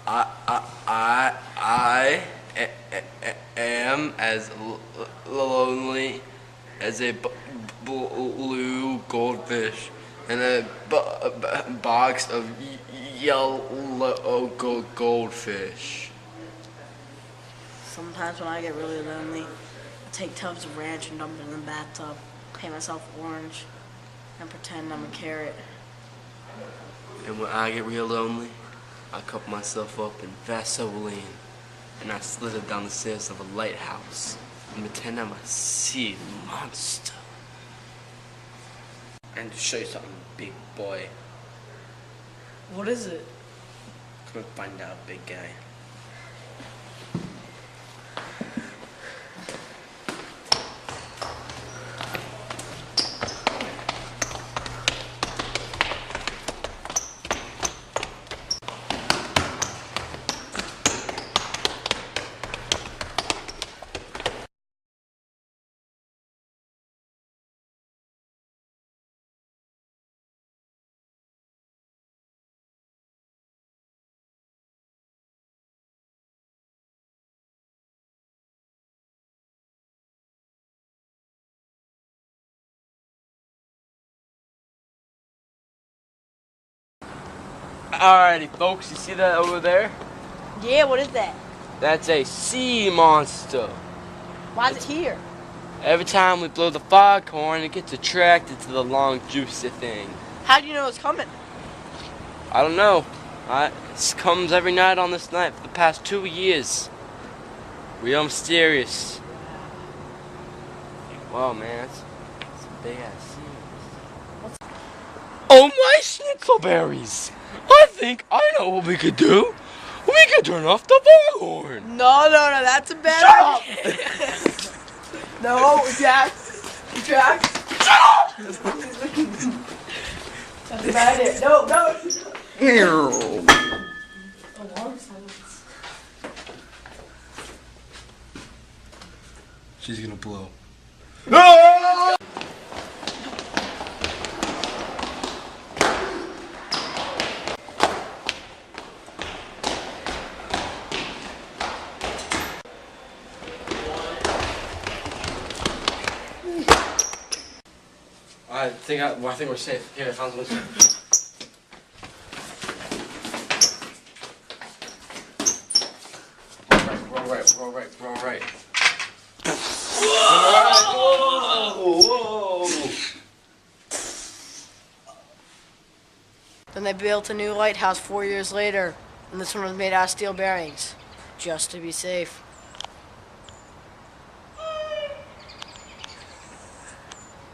I am as lonely as a blue goldfish in a box of yellow goldfish. Sometimes when I get really lonely, I take tubs of ranch and dump it in the bathtub, paint myself orange, and pretend I'm a carrot. And when I get real lonely, I cup myself up in Vaseline and I slither down the stairs of a lighthouse and pretend I'm a sea monster. And to show you something, big boy. What is it? Come and find out, big guy. Alrighty, folks, you see that over there? Yeah, what is that? That's a sea monster. Why is it here? Every time we blow the foghorn, it gets attracted to the long, juicy thing. How do you know it's coming? I don't know. It comes every night on this night for the past 2 years. Real mysterious. Wow, man, that's a big ass sea. Oh my schnitzelberries! I think I know what we could do. We could turn off the foghorn. No, that's a bad idea. No, Jack. Shut up! That's a bad idea. No. Alarm silence. She's gonna blow. I think we're safe. Here, I found one. Roll right. Whoa! Then they built a new lighthouse 4 years later, and this one was made out of steel bearings, just to be safe.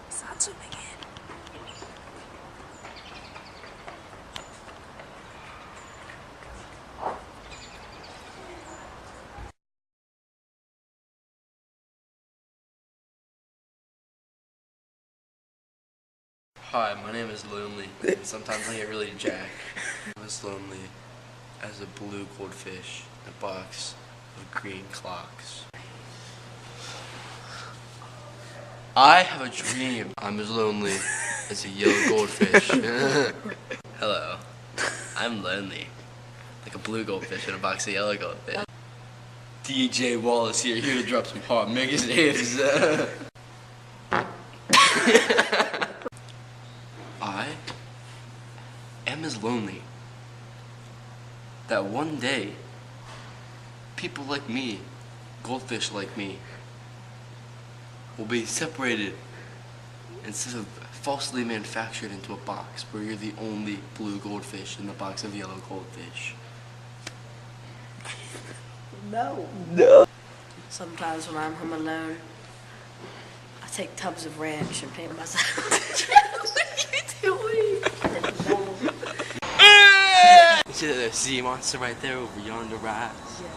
It's not zooming in. Hi, my name is Lonely, and sometimes I get really jacked. I'm as lonely as a blue goldfish in a box of green clocks. I have a dream. I'm as lonely as a yellow goldfish. Hello, I'm lonely, like a blue goldfish in a box of yellow goldfish. DJ Wallace here to drop some hot mixtapes. I am as lonely that one day people like me, goldfish like me, will be separated instead of falsely manufactured into a box where you're the only blue goldfish in the box of yellow goldfish. No. Sometimes when I'm home alone, I take tubs of ranch and paint myself. What are you doing? You see that sea monster right there over yonder rise? Yeah.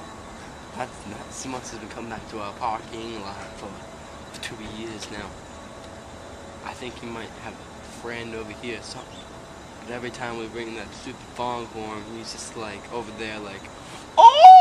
That sea monster's been coming back to our parking lot for 2 years now. I think he might have a friend over here or something. But every time we bring that stupid foghorn, he's just like over there like, oh!